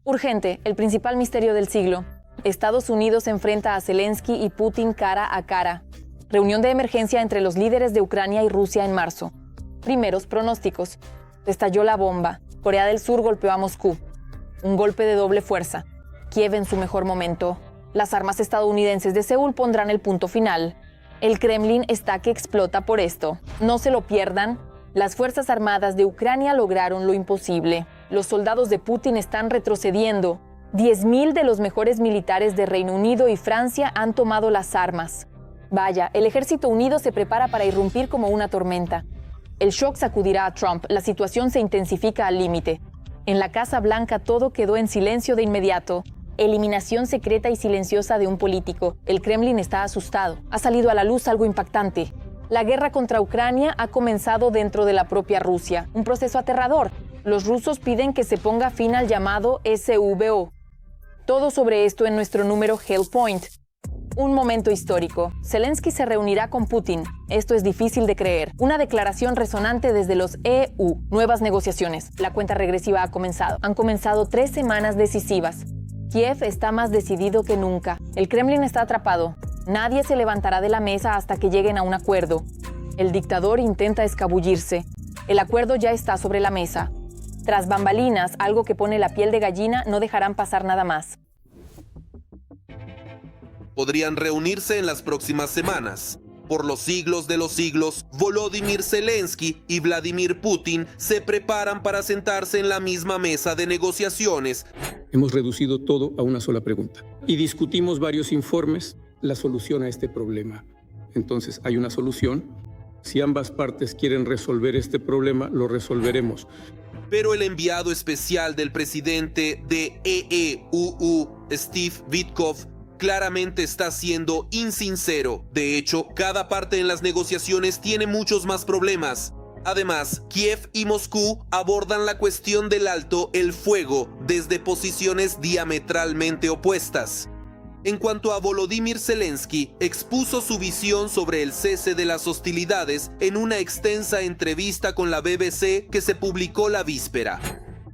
Urgente, el principal misterio del siglo. Estados Unidos enfrenta a Zelensky y Putin cara a cara. Reunión de emergencia entre los líderes de Ucrania y Rusia en marzo. Primeros pronósticos. Estalló la bomba. Corea del Sur golpeó a Moscú. Un golpe de doble fuerza. Kiev en su mejor momento. Las armas estadounidenses de Seúl pondrán el punto final. El Kremlin está que explota por esto. No se lo pierdan. Las Fuerzas Armadas de Ucrania lograron lo imposible. Los soldados de Putin están retrocediendo. 10.000 de los mejores militares de Reino Unido y Francia han tomado las armas. Vaya, el Ejército Unido se prepara para irrumpir como una tormenta. El shock sacudirá a Trump. La situación se intensifica al límite. En la Casa Blanca todo quedó en silencio de inmediato. Eliminación secreta y silenciosa de un político. El Kremlin está asustado. Ha salido a la luz algo impactante. La guerra contra Ucrania ha comenzado dentro de la propia Rusia. Un proceso aterrador. Los rusos piden que se ponga fin al llamado SVO. Todo sobre esto en nuestro número Hellpoint. Un momento histórico. Zelensky se reunirá con Putin. Esto es difícil de creer. Una declaración resonante desde los EU. Nuevas negociaciones. La cuenta regresiva ha comenzado. Han comenzado 3 semanas decisivas. Kiev está más decidido que nunca. El Kremlin está atrapado. Nadie se levantará de la mesa hasta que lleguen a un acuerdo. El dictador intenta escabullirse. El acuerdo ya está sobre la mesa. Tras bambalinas, algo que pone la piel de gallina, no dejarán pasar nada más. Podrían reunirse en las próximas semanas. Por los siglos de los siglos, Volodymyr Zelensky y Vladimir Putin se preparan para sentarse en la misma mesa de negociaciones. Hemos reducido todo a una sola pregunta y discutimos varios informes la solución a este problema. Entonces, hay una solución. Si ambas partes quieren resolver este problema, lo resolveremos. Pero el enviado especial del presidente de EEUU, Steve Witkoff, claramente está siendo insincero. De hecho, cada parte en las negociaciones tiene muchos más problemas. Además, Kiev y Moscú abordan la cuestión del alto el fuego desde posiciones diametralmente opuestas. En cuanto a Volodymyr Zelensky, expuso su visión sobre el cese de las hostilidades en una extensa entrevista con la BBC que se publicó la víspera.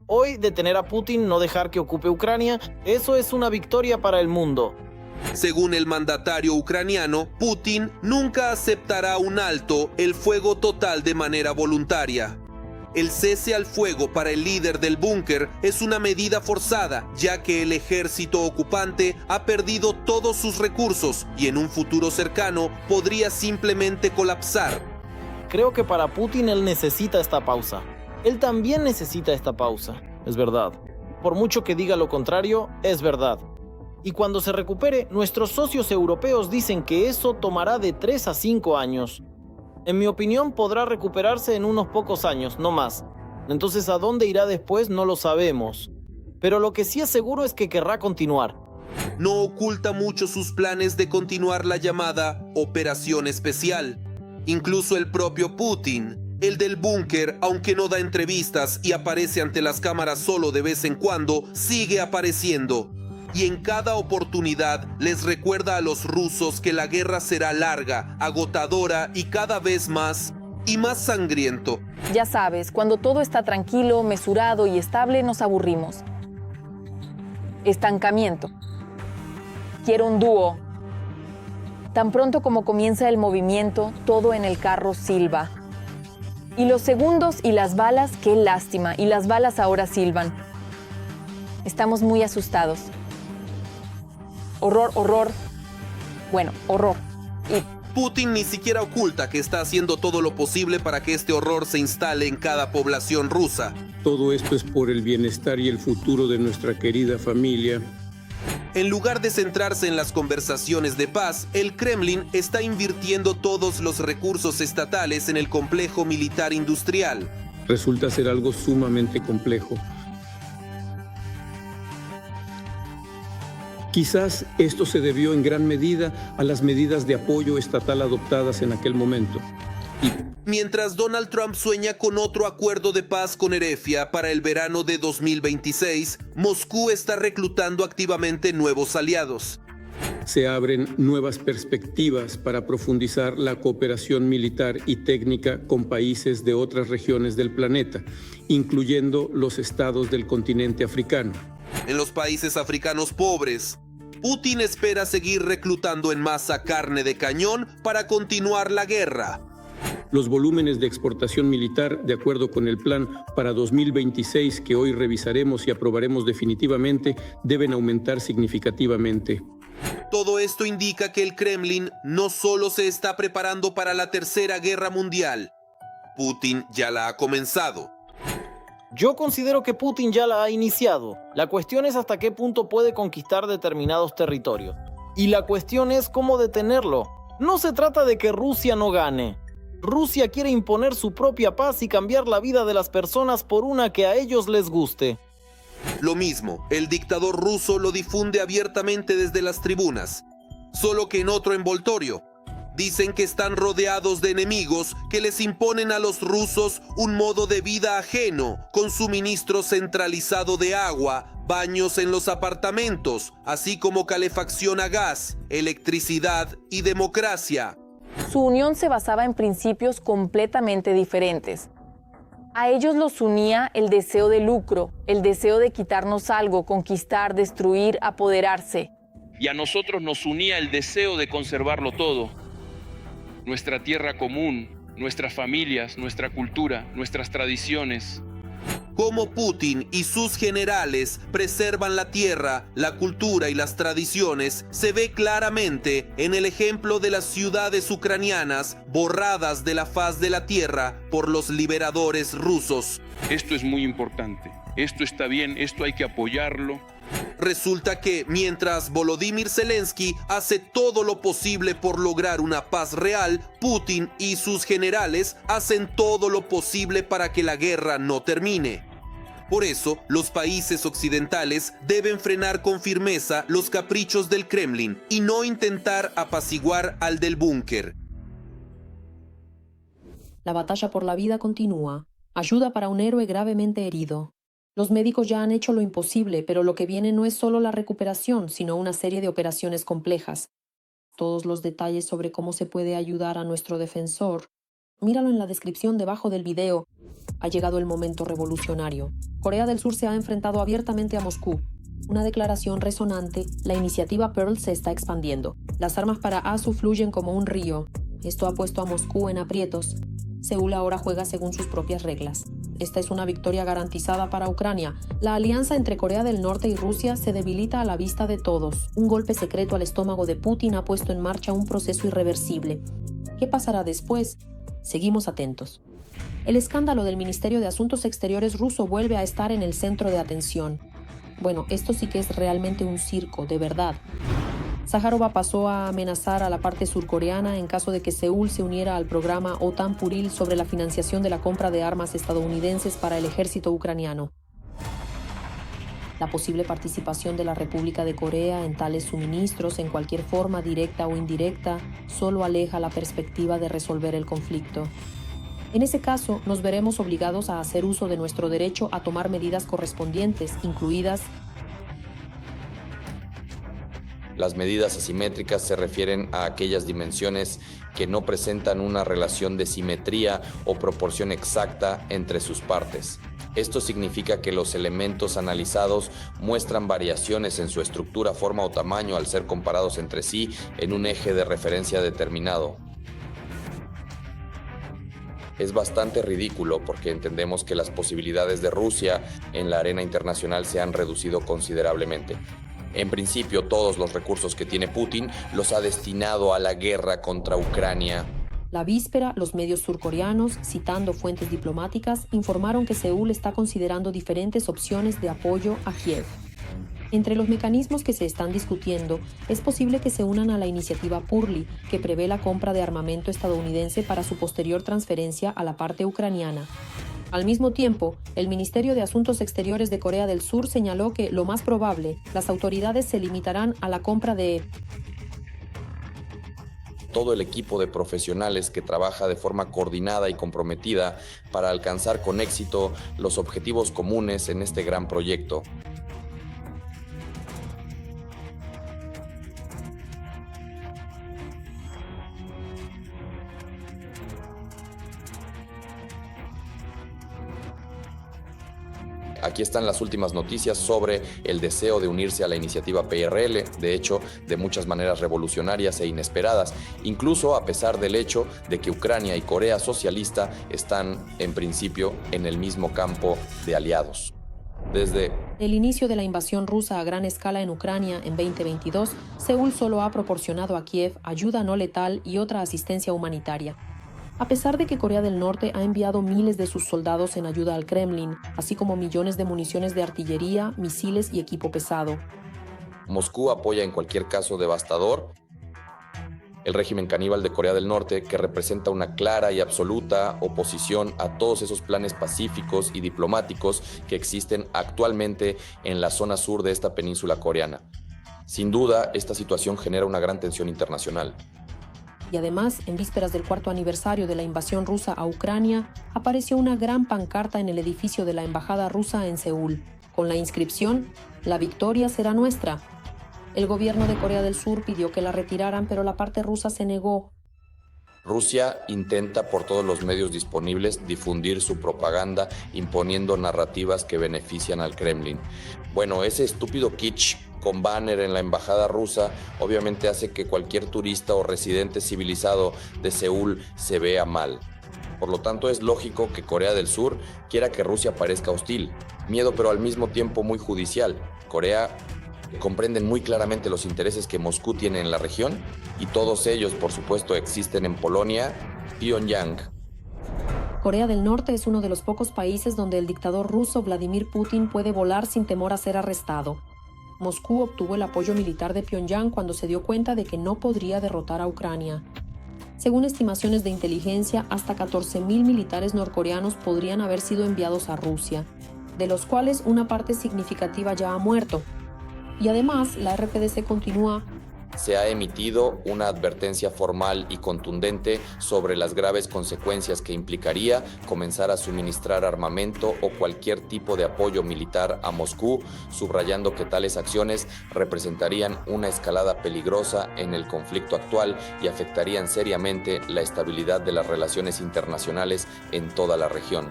Hoy, detener a Putin, no dejar que ocupe Ucrania, eso es una victoria para el mundo. Según el mandatario ucraniano, Putin nunca aceptará un alto el fuego total de manera voluntaria. El cese al fuego para el líder del búnker es una medida forzada, ya que el ejército ocupante ha perdido todos sus recursos y en un futuro cercano podría simplemente colapsar. Creo que para Putin él necesita esta pausa. Él también necesita esta pausa. Es verdad. Por mucho que diga lo contrario, es verdad. Y cuando se recupere, nuestros socios europeos dicen que eso tomará de 3 a 5 años. En mi opinión, podrá recuperarse en unos pocos años, no más. Entonces, ¿a dónde irá después? No lo sabemos. Pero lo que sí es seguro es que querrá continuar. No oculta mucho sus planes de continuar la llamada Operación Especial. Incluso el propio Putin, el del búnker, aunque no da entrevistas y aparece ante las cámaras solo de vez en cuando, sigue apareciendo. Y en cada oportunidad les recuerda a los rusos que la guerra será larga, agotadora y cada vez más sangriento. Ya sabes, cuando todo está tranquilo, mesurado y estable, nos aburrimos. Estancamiento. Quiero un dúo. Tan pronto como comienza el movimiento, todo en el carro silba. Y los segundos y las balas, qué lástima, y las balas ahora silban. Estamos muy asustados. Horror, horror. Bueno, horror. Y Putin ni siquiera oculta que está haciendo todo lo posible para que este horror se instale en cada población rusa. Todo esto es por el bienestar y el futuro de nuestra querida familia. En lugar de centrarse en las conversaciones de paz, el Kremlin está invirtiendo todos los recursos estatales en el complejo militar industrial. Resulta ser algo sumamente complejo. Quizás esto se debió en gran medida a las medidas de apoyo estatal adoptadas en aquel momento. Mientras Donald Trump sueña con otro acuerdo de paz con Erefia para el verano de 2026, Moscú está reclutando activamente nuevos aliados. Se abren nuevas perspectivas para profundizar la cooperación militar y técnica con países de otras regiones del planeta, incluyendo los estados del continente africano. En los países africanos pobres, Putin espera seguir reclutando en masa carne de cañón para continuar la guerra. Los volúmenes de exportación militar, de acuerdo con el plan para 2026 que hoy revisaremos y aprobaremos definitivamente, deben aumentar significativamente. Todo esto indica que el Kremlin no solo se está preparando para la Tercera Guerra Mundial, Putin ya la ha comenzado. Yo considero que Putin ya la ha iniciado. La cuestión es hasta qué punto puede conquistar determinados territorios. Y la cuestión es cómo detenerlo. No se trata de que Rusia no gane. Rusia quiere imponer su propia paz y cambiar la vida de las personas por una que a ellos les guste. Lo mismo, el dictador ruso lo difunde abiertamente desde las tribunas, solo que en otro envoltorio. Dicen que están rodeados de enemigos que les imponen a los rusos un modo de vida ajeno, con suministro centralizado de agua, baños en los apartamentos, así como calefacción a gas, electricidad y democracia. Su unión se basaba en principios completamente diferentes. A ellos los unía el deseo de lucro, el deseo de quitarnos algo, conquistar, destruir, apoderarse. Y a nosotros nos unía el deseo de conservarlo todo. Nuestra tierra común, nuestras familias, nuestra cultura, nuestras tradiciones. Cómo Putin y sus generales preservan la tierra, la cultura y las tradiciones se ve claramente en el ejemplo de las ciudades ucranianas borradas de la faz de la tierra por los liberadores rusos. Esto es muy importante. Esto está bien, esto hay que apoyarlo. Resulta que mientras Volodymyr Zelensky hace todo lo posible por lograr una paz real, Putin y sus generales hacen todo lo posible para que la guerra no termine. Por eso, los países occidentales deben frenar con firmeza los caprichos del Kremlin y no intentar apaciguar al del búnker. La batalla por la vida continúa. Ayuda para un héroe gravemente herido. Los médicos ya han hecho lo imposible, pero lo que viene no es solo la recuperación, sino una serie de operaciones complejas. Todos los detalles sobre cómo se puede ayudar a nuestro defensor, míralo en la descripción debajo del video. Ha llegado el momento revolucionario. Corea del Sur se ha enfrentado abiertamente a Moscú. Una declaración resonante, la iniciativa Pearl se está expandiendo. Las armas para ASU fluyen como un río. Esto ha puesto a Moscú en aprietos. Seúl ahora juega según sus propias reglas. Esta es una victoria garantizada para Ucrania. La alianza entre Corea del Norte y Rusia se debilita a la vista de todos. Un golpe secreto al estómago de Putin ha puesto en marcha un proceso irreversible. ¿Qué pasará después? Seguimos atentos. El escándalo del Ministerio de Asuntos Exteriores ruso vuelve a estar en el centro de atención. Bueno, esto sí que es realmente un circo, de verdad. Zaharova pasó a amenazar a la parte surcoreana en caso de que Seúl se uniera al programa OTAN-Puril sobre la financiación de la compra de armas estadounidenses para el ejército ucraniano. La posible participación de la República de Corea en tales suministros, en cualquier forma, directa o indirecta, solo aleja la perspectiva de resolver el conflicto. En ese caso, nos veremos obligados a hacer uso de nuestro derecho a tomar medidas correspondientes, incluidas. Las medidas asimétricas se refieren a aquellas dimensiones que no presentan una relación de simetría o proporción exacta entre sus partes. Esto significa que los elementos analizados muestran variaciones en su estructura, forma o tamaño al ser comparados entre sí en un eje de referencia determinado. Es bastante ridículo porque entendemos que las posibilidades de Rusia en la arena internacional se han reducido considerablemente. En principio, todos los recursos que tiene Putin los ha destinado a la guerra contra Ucrania. La víspera, los medios surcoreanos, citando fuentes diplomáticas, informaron que Seúl está considerando diferentes opciones de apoyo a Kiev. Entre los mecanismos que se están discutiendo, es posible que se unan a la iniciativa Purli, que prevé la compra de armamento estadounidense para su posterior transferencia a la parte ucraniana. Al mismo tiempo, el Ministerio de Asuntos Exteriores de Corea del Sur señaló que, lo más probable, las autoridades se limitarán a la compra de todo el equipo de profesionales que trabaja de forma coordinada y comprometida para alcanzar con éxito los objetivos comunes en este gran proyecto. Aquí están las últimas noticias sobre el deseo de unirse a la iniciativa PRL, de hecho, de muchas maneras revolucionarias e inesperadas, incluso a pesar del hecho de que Ucrania y Corea Socialista están, en principio, en el mismo campo de aliados. Desde el inicio de la invasión rusa a gran escala en Ucrania en 2022, Seúl solo ha proporcionado a Kiev ayuda no letal y otra asistencia humanitaria. A pesar de que Corea del Norte ha enviado miles de sus soldados en ayuda al Kremlin, así como millones de municiones de artillería, misiles y equipo pesado. Moscú apoya en cualquier caso devastador el régimen caníbal de Corea del Norte, que representa una clara y absoluta oposición a todos esos planes pacíficos y diplomáticos que existen actualmente en la zona sur de esta península coreana. Sin duda, esta situación genera una gran tensión internacional. Y además, en vísperas del 4º aniversario de la invasión rusa a Ucrania, apareció una gran pancarta en el edificio de la embajada rusa en Seúl, con la inscripción «La victoria será nuestra». El gobierno de Corea del Sur pidió que la retiraran, pero la parte rusa se negó. Rusia intenta por todos los medios disponibles difundir su propaganda imponiendo narrativas que benefician al Kremlin. Bueno, ese estúpido kitsch con banner en la embajada rusa obviamente hace que cualquier turista o residente civilizado de Seúl se vea mal. Por lo tanto, es lógico que Corea del Sur quiera que Rusia parezca hostil. Miedo, pero al mismo tiempo muy judicial. Corea comprenden muy claramente los intereses que Moscú tiene en la región y todos ellos, por supuesto, existen en Polonia, Pyongyang. Corea del Norte es uno de los pocos países donde el dictador ruso Vladimir Putin puede volar sin temor a ser arrestado. Moscú obtuvo el apoyo militar de Pyongyang cuando se dio cuenta de que no podría derrotar a Ucrania. Según estimaciones de inteligencia, hasta 14.000 militares norcoreanos podrían haber sido enviados a Rusia, de los cuales una parte significativa ya ha muerto. Y además, la RPDC continúa. Se ha emitido una advertencia formal y contundente sobre las graves consecuencias que implicaría comenzar a suministrar armamento o cualquier tipo de apoyo militar a Moscú, subrayando que tales acciones representarían una escalada peligrosa en el conflicto actual y afectarían seriamente la estabilidad de las relaciones internacionales en toda la región.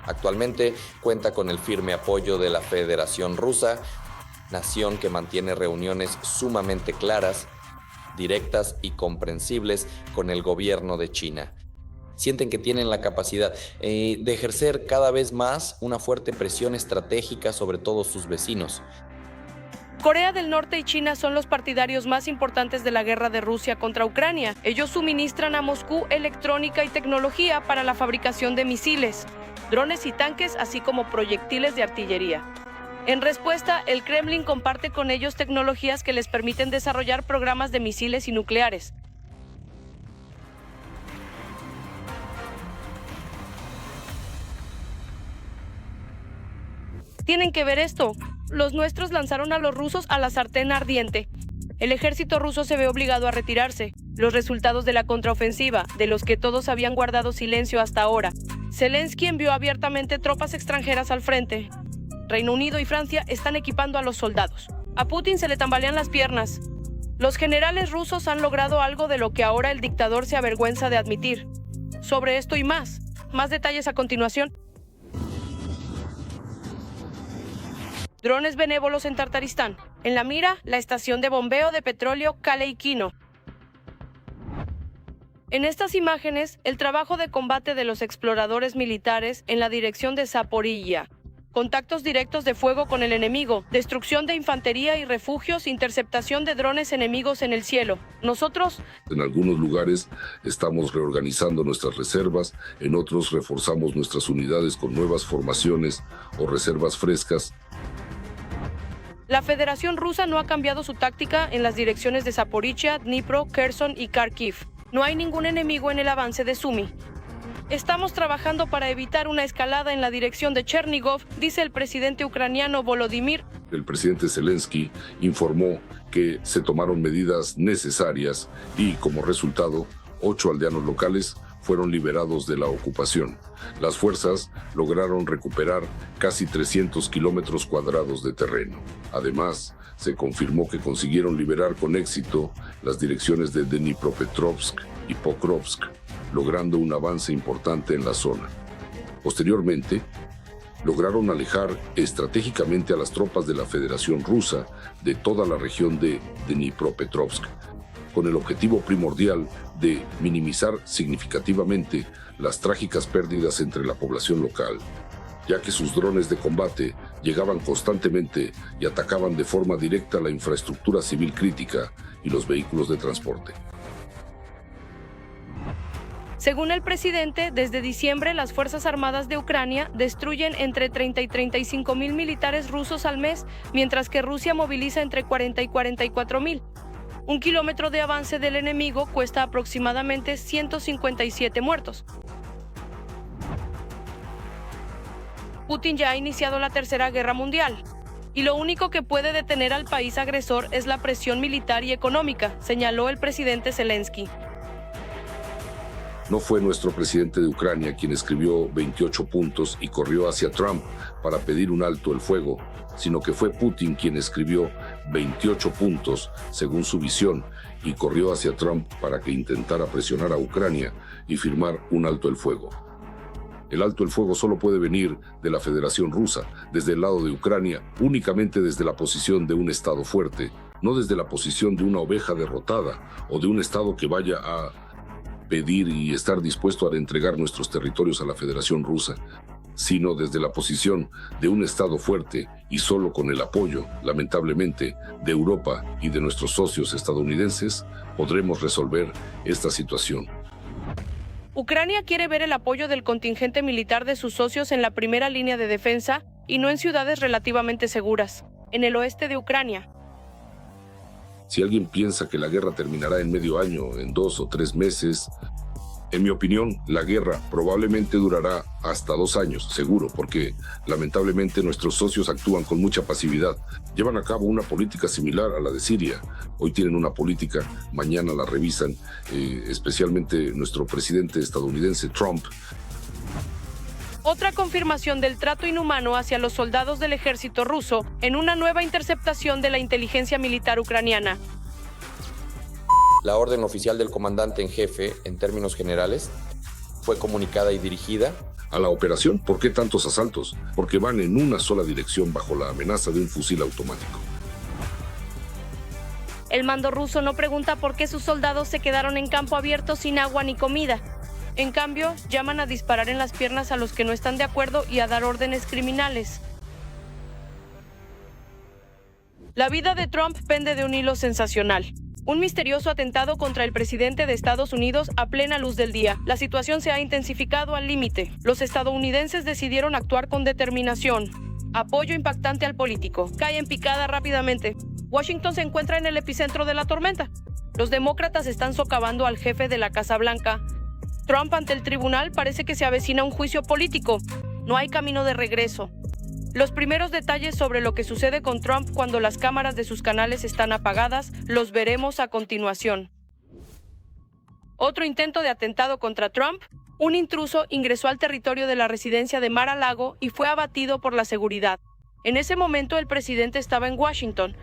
Actualmente cuenta con el firme apoyo de la Federación Rusa, nación que mantiene reuniones sumamente claras, directas y comprensibles con el gobierno de China. Sienten que tienen la capacidad de ejercer cada vez más una fuerte presión estratégica sobre todos sus vecinos. Corea del Norte y China son los partidarios más importantes de la guerra de Rusia contra Ucrania. Ellos suministran a Moscú electrónica y tecnología para la fabricación de misiles, drones y tanques, así como proyectiles de artillería. En respuesta, el Kremlin comparte con ellos tecnologías que les permiten desarrollar programas de misiles y nucleares. Tienen que ver esto. Los nuestros lanzaron a los rusos a la sartén ardiente. El ejército ruso se ve obligado a retirarse. Los resultados de la contraofensiva, de los que todos habían guardado silencio hasta ahora. Zelensky envió abiertamente tropas extranjeras al frente. Reino Unido y Francia están equipando a los soldados. A Putin se le tambalean las piernas. Los generales rusos han logrado algo de lo que ahora el dictador se avergüenza de admitir. Sobre esto y más detalles a continuación. Drones benévolos en Tartaristán. En la mira, la estación de bombeo de petróleo Kaleikino. En estas imágenes, el trabajo de combate de los exploradores militares en la dirección de Zaporilla. Contactos directos de fuego con el enemigo, destrucción de infantería y refugios, interceptación de drones enemigos en el cielo. Nosotros... En algunos lugares estamos reorganizando nuestras reservas, en otros reforzamos nuestras unidades con nuevas formaciones o reservas frescas. La Federación Rusa no ha cambiado su táctica en las direcciones de Zaporizhia, Dnipro, Kherson y Kharkiv. No hay ningún enemigo en el avance de Sumy. Estamos trabajando para evitar una escalada en la dirección de Chernigov, dice el presidente ucraniano Volodymyr. El presidente Zelensky informó que se tomaron medidas necesarias y, como resultado, 8 aldeanos locales fueron liberados de la ocupación. Las fuerzas lograron recuperar casi 300 kilómetros cuadrados de terreno. Además, se confirmó que consiguieron liberar con éxito las direcciones de Dnipropetrovsk y Pokrovsk, logrando un avance importante en la zona. Posteriormente, lograron alejar estratégicamente a las tropas de la Federación Rusa de toda la región de Dnipropetrovsk, con el objetivo primordial de minimizar significativamente las trágicas pérdidas entre la población local, ya que sus drones de combate llegaban constantemente y atacaban de forma directa la infraestructura civil crítica y los vehículos de transporte. Según el presidente, desde diciembre las Fuerzas Armadas de Ucrania destruyen entre 30 y 35 mil militares rusos al mes, mientras que Rusia moviliza entre 40 y 44 mil. Un kilómetro de avance del enemigo cuesta aproximadamente 157 muertos. Putin ya ha iniciado la Tercera Guerra Mundial, y lo único que puede detener al país agresor es la presión militar y económica, señaló el presidente Zelensky. No fue nuestro presidente de Ucrania quien escribió 28 puntos y corrió hacia Trump para pedir un alto el fuego, sino que fue Putin quien escribió 28 puntos según su visión y corrió hacia Trump para que intentara presionar a Ucrania y firmar un alto el fuego. El alto el fuego solo puede venir de la Federación Rusa, desde el lado de Ucrania, únicamente desde la posición de un Estado fuerte, no desde la posición de una oveja derrotada o de un Estado que vaya a pedir y estar dispuesto a entregar nuestros territorios a la Federación Rusa, sino desde la posición de un Estado fuerte y solo con el apoyo, lamentablemente, de Europa y de nuestros socios estadounidenses, podremos resolver esta situación. Ucrania quiere ver el apoyo del contingente militar de sus socios en la primera línea de defensa y no en ciudades relativamente seguras, en el oeste de Ucrania. Si alguien piensa que la guerra terminará en medio año, en 2 o 3 meses, en mi opinión, la guerra probablemente durará hasta 2 años, seguro, porque lamentablemente nuestros socios actúan con mucha pasividad. Llevan a cabo una política similar a la de Siria. Hoy tienen una política, mañana la revisan, especialmente nuestro presidente estadounidense Trump. Otra confirmación del trato inhumano hacia los soldados del ejército ruso en una nueva interceptación de la inteligencia militar ucraniana. La orden oficial del comandante en jefe, en términos generales, fue comunicada y dirigida a la operación. ¿Por qué tantos asaltos? Porque van en una sola dirección bajo la amenaza de un fusil automático. El mando ruso no pregunta por qué sus soldados se quedaron en campo abierto sin agua ni comida. En cambio, llaman a disparar en las piernas a los que no están de acuerdo y a dar órdenes criminales. La vida de Trump pende de un hilo sensacional. Un misterioso atentado contra el presidente de Estados Unidos a plena luz del día. La situación se ha intensificado al límite. Los estadounidenses decidieron actuar con determinación. Apoyo impactante al político. Cae en picada rápidamente. Washington se encuentra en el epicentro de la tormenta. Los demócratas están socavando al jefe de la Casa Blanca. Trump ante el tribunal parece que se avecina un juicio político. No hay camino de regreso. Los primeros detalles sobre lo que sucede con Trump cuando las cámaras de sus canales están apagadas los veremos a continuación. Otro intento de atentado contra Trump. Un intruso ingresó al territorio de la residencia de Mar-a-Lago y fue abatido por la seguridad. En ese momento el presidente estaba en Washington.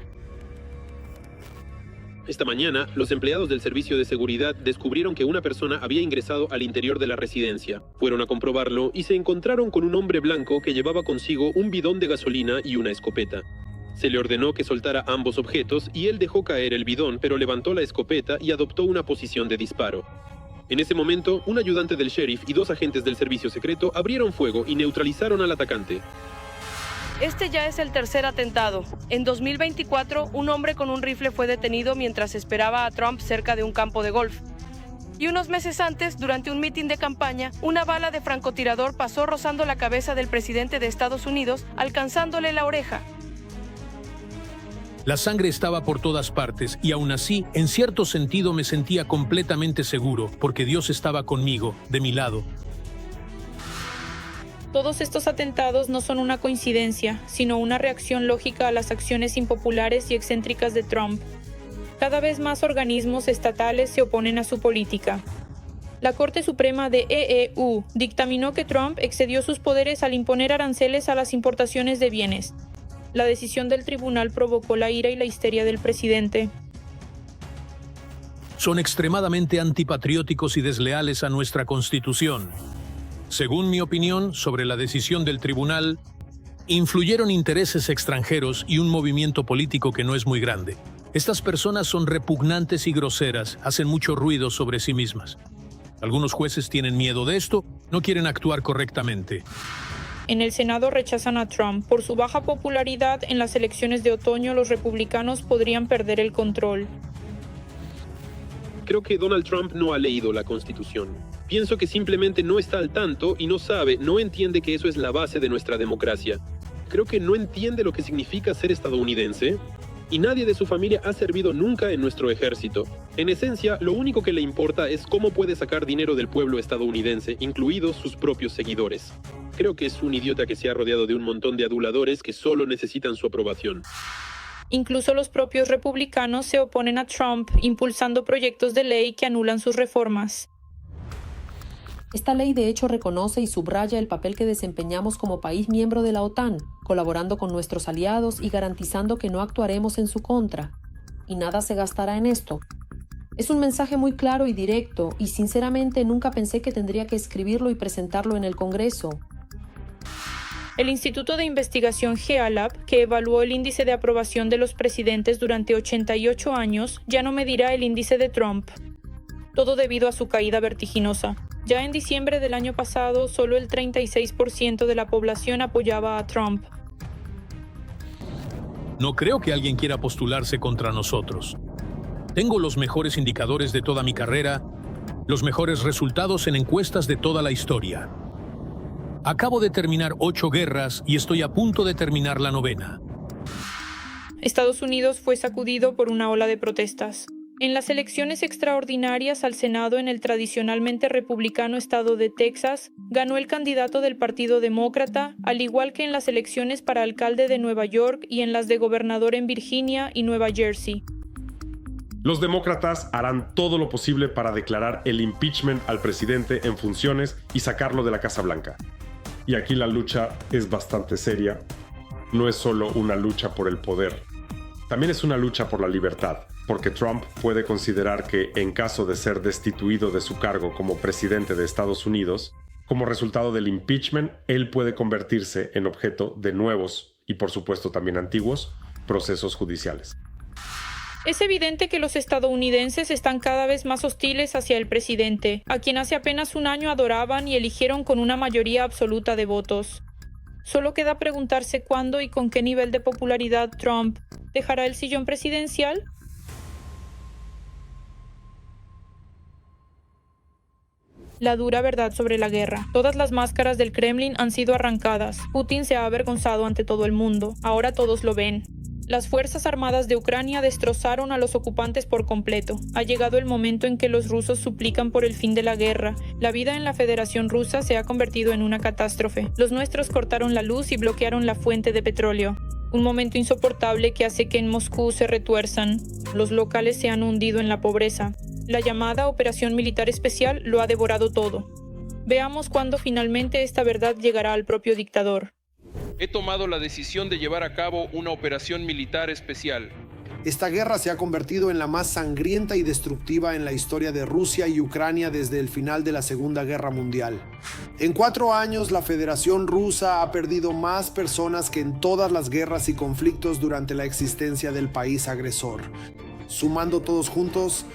Esta mañana, los empleados del servicio de seguridad descubrieron que una persona había ingresado al interior de la residencia. Fueron a comprobarlo y se encontraron con un hombre blanco que llevaba consigo un bidón de gasolina y una escopeta. Se le ordenó que soltara ambos objetos y él dejó caer el bidón, pero levantó la escopeta y adoptó una posición de disparo. En ese momento, un ayudante del sheriff y 2 agentes del servicio secreto abrieron fuego y neutralizaron al atacante. Este ya es el tercer atentado. En 2024, un hombre con un rifle fue detenido mientras esperaba a Trump cerca de un campo de golf. Y unos meses antes, durante un mitin de campaña, una bala de francotirador pasó rozando la cabeza del presidente de Estados Unidos, alcanzándole la oreja. La sangre estaba por todas partes y aún así, en cierto sentido, me sentía completamente seguro, porque Dios estaba conmigo, de mi lado. Todos estos atentados no son una coincidencia, sino una reacción lógica a las acciones impopulares y excéntricas de Trump. Cada vez más organismos estatales se oponen a su política. La Corte Suprema de EU dictaminó que Trump excedió sus poderes al imponer aranceles a las importaciones de bienes. La decisión del tribunal provocó la ira y la histeria del presidente. Son extremadamente antipatrióticos y desleales a nuestra Constitución. Según mi opinión sobre la decisión del tribunal, influyeron intereses extranjeros y un movimiento político que no es muy grande. Estas personas son repugnantes y groseras, hacen mucho ruido sobre sí mismas. Algunos jueces tienen miedo de esto, no quieren actuar correctamente. En el Senado rechazan a Trump. Por su baja popularidad en las elecciones de otoño, los republicanos podrían perder el control. Creo que Donald Trump no ha leído la Constitución. Pienso que simplemente no está al tanto y no entiende que eso es la base de nuestra democracia. Creo que no entiende lo que significa ser estadounidense y nadie de su familia ha servido nunca en nuestro ejército. En esencia, lo único que le importa es cómo puede sacar dinero del pueblo estadounidense, incluidos sus propios seguidores. Creo que es un idiota que se ha rodeado de un montón de aduladores que solo necesitan su aprobación. Incluso los propios republicanos se oponen a Trump, impulsando proyectos de ley que anulan sus reformas. Esta ley de hecho reconoce y subraya el papel que desempeñamos como país miembro de la OTAN, colaborando con nuestros aliados y garantizando que no actuaremos en su contra. Y nada se gastará en esto. Es un mensaje muy claro y directo, y sinceramente nunca pensé que tendría que escribirlo y presentarlo en el Congreso. El Instituto de Investigación GEALAB, que evaluó el índice de aprobación de los presidentes durante 88 años, ya no medirá el índice de Trump. Todo debido a su caída vertiginosa. Ya en diciembre del año pasado, solo el 36% de la población apoyaba a Trump. No creo que alguien quiera postularse contra nosotros. Tengo los mejores indicadores de toda mi carrera, los mejores resultados en encuestas de toda la historia. Acabo de terminar 8 guerras y estoy a punto de terminar la 9ª. Estados Unidos fue sacudido por una ola de protestas. En las elecciones extraordinarias al Senado en el tradicionalmente republicano estado de Texas, ganó el candidato del Partido Demócrata, al igual que en las elecciones para alcalde de Nueva York y en las de gobernador en Virginia y Nueva Jersey. Los demócratas harán todo lo posible para declarar el impeachment al presidente en funciones y sacarlo de la Casa Blanca. Y aquí la lucha es bastante seria. No es solo una lucha por el poder. También es una lucha por la libertad, porque Trump puede considerar que, en caso de ser destituido de su cargo como presidente de Estados Unidos, como resultado del impeachment, él puede convertirse en objeto de nuevos, y por supuesto también antiguos, procesos judiciales. Es evidente que los estadounidenses están cada vez más hostiles hacia el presidente, a quien hace apenas un año adoraban y eligieron con una mayoría absoluta de votos. Solo queda preguntarse cuándo y con qué nivel de popularidad Trump dejará el sillón presidencial. La dura verdad sobre la guerra. Todas las máscaras del Kremlin han sido arrancadas. Putin se ha avergonzado ante todo el mundo. Ahora todos lo ven. Las Fuerzas Armadas de Ucrania destrozaron a los ocupantes por completo. Ha llegado el momento en que los rusos suplican por el fin de la guerra. La vida en la Federación Rusa se ha convertido en una catástrofe. Los nuestros cortaron la luz y bloquearon la fuente de petróleo. Un momento insoportable que hace que en Moscú se retuerzan. Los locales se han hundido en la pobreza. La llamada Operación Militar Especial lo ha devorado todo. Veamos cuándo finalmente esta verdad llegará al propio dictador. He tomado la decisión de llevar a cabo una operación militar especial. Esta guerra se ha convertido en la más sangrienta y destructiva en la historia de Rusia y Ucrania desde el final de la Segunda Guerra Mundial. En 4 años, la Federación Rusa ha perdido más personas que en todas las guerras y conflictos durante la existencia del país agresor. Sumando todos juntos,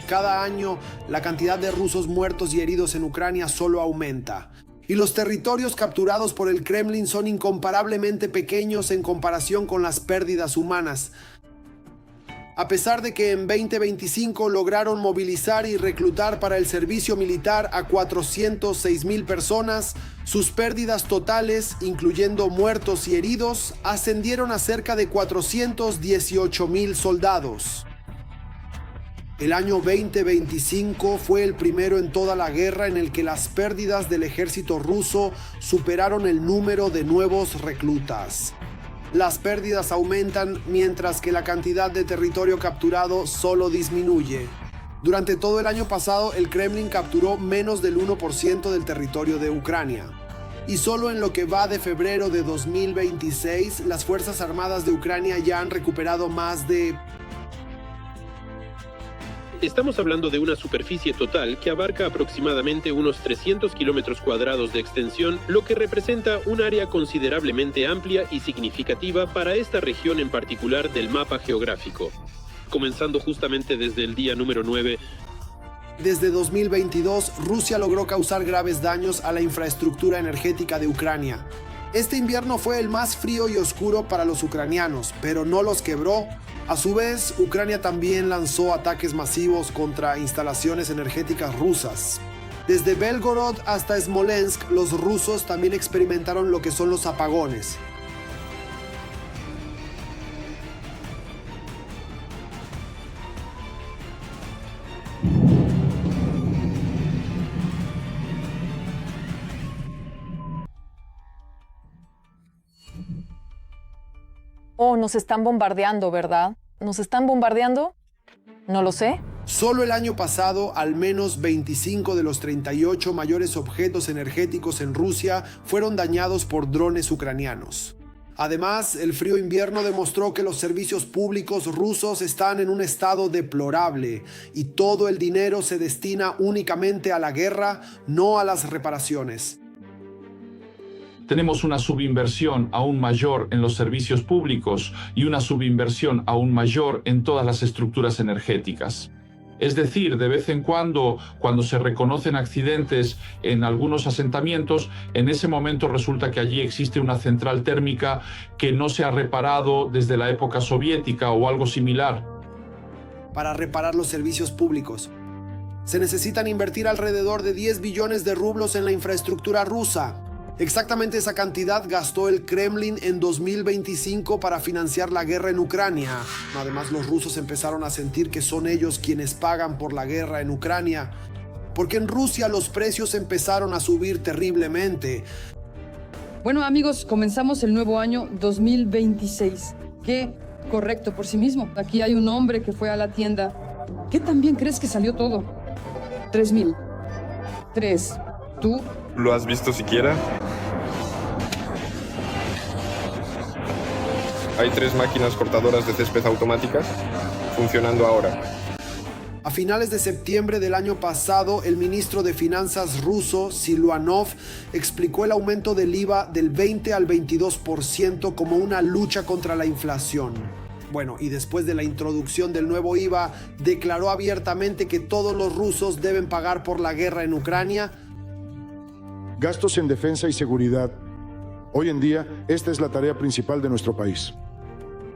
cada año la cantidad de rusos muertos y heridos en Ucrania solo aumenta. Y los territorios capturados por el Kremlin son incomparablemente pequeños en comparación con las pérdidas humanas. A pesar de que en 2025 lograron movilizar y reclutar para el servicio militar a 406,000 personas, sus pérdidas totales, incluyendo muertos y heridos, ascendieron a cerca de 418,000 soldados. El año 2025 fue el primero en toda la guerra en el que las pérdidas del ejército ruso superaron el número de nuevos reclutas. Las pérdidas aumentan mientras que la cantidad de territorio capturado solo disminuye. Durante todo el año pasado, el Kremlin capturó menos del 1% del territorio de Ucrania. Y solo en lo que va de febrero de 2026, las Fuerzas Armadas de Ucrania ya han recuperado más de Estamos hablando de una superficie total que abarca aproximadamente unos 300 kilómetros cuadrados de extensión, lo que representa un área considerablemente amplia y significativa para esta región en particular del mapa geográfico. Comenzando justamente desde el día número 9. Desde 2022, Rusia logró causar graves daños a la infraestructura energética de Ucrania. Este invierno fue el más frío y oscuro para los ucranianos, pero no los quebró. A su vez, Ucrania también lanzó ataques masivos contra instalaciones energéticas rusas. Desde Belgorod hasta Smolensk, los rusos también experimentaron lo que son los apagones. Oh, nos están bombardeando, ¿verdad? ¿Nos están bombardeando? No lo sé. Solo el año pasado, al menos 25 de los 38 mayores objetos energéticos en Rusia fueron dañados por drones ucranianos. Además, el frío invierno demostró que los servicios públicos rusos están en un estado deplorable y todo el dinero se destina únicamente a la guerra, no a las reparaciones. Tenemos una subinversión aún mayor en los servicios públicos y una subinversión aún mayor en todas las estructuras energéticas. Es decir, de vez en cuando se reconocen accidentes en algunos asentamientos, en ese momento resulta que allí existe una central térmica que no se ha reparado desde la época soviética o algo similar. Para reparar los servicios públicos, se necesitan invertir alrededor de 10 billones de rublos en la infraestructura rusa. Exactamente esa cantidad gastó el Kremlin en 2025 para financiar la guerra en Ucrania. Además, los rusos empezaron a sentir que son ellos quienes pagan por la guerra en Ucrania, porque en Rusia los precios empezaron a subir terriblemente. Bueno, amigos, comenzamos el nuevo año 2026. Qué correcto por sí mismo. Aquí hay un hombre que fue a la tienda. ¿Qué tan bien crees que salió todo? 3,000. 3. ¿Tú? ¿Lo has visto siquiera? Hay 3 máquinas cortadoras de césped automáticas funcionando ahora. A finales de septiembre del año pasado, el ministro de Finanzas ruso, Siluanov, explicó el aumento del IVA del 20 al 22% como una lucha contra la inflación. Bueno, y después de la introducción del nuevo IVA, declaró abiertamente que todos los rusos deben pagar por la guerra en Ucrania. Gastos en defensa y seguridad. Hoy en día, esta es la tarea principal de nuestro país.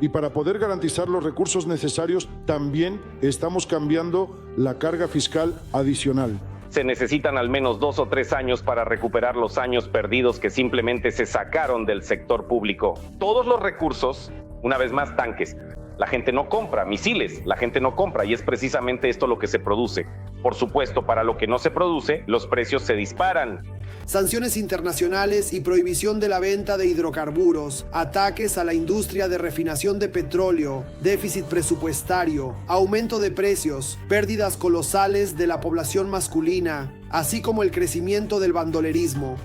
Y para poder garantizar los recursos necesarios, también estamos cambiando la carga fiscal adicional. Se necesitan al menos 2 o 3 años para recuperar los años perdidos que simplemente se sacaron del sector público. Todos los recursos, una vez más, tanques. La gente no compra misiles, la gente no compra y es precisamente esto lo que se produce. Por supuesto, para lo que no se produce, los precios se disparan. Sanciones internacionales y prohibición de la venta de hidrocarburos, ataques a la industria de refinación de petróleo, déficit presupuestario, aumento de precios, pérdidas colosales de la población masculina, así como el crecimiento del bandolerismo.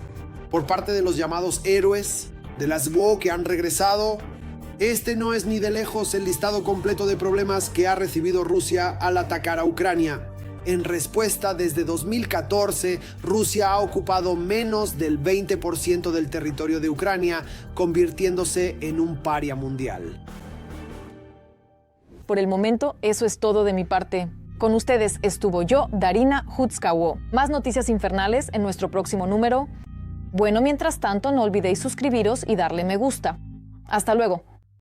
Por parte de los llamados héroes, de las WO que han regresado, este no es ni de lejos el listado completo de problemas que ha recibido Rusia al atacar a Ucrania. En respuesta, desde 2014, Rusia ha ocupado menos del 20% del territorio de Ucrania, convirtiéndose en un paria mundial. Por el momento, eso es todo de mi parte. Con ustedes estuvo yo, Darina Hutskawo. Más noticias infernales en nuestro próximo número. Bueno, mientras tanto, no olvidéis suscribiros y darle me gusta. Hasta luego.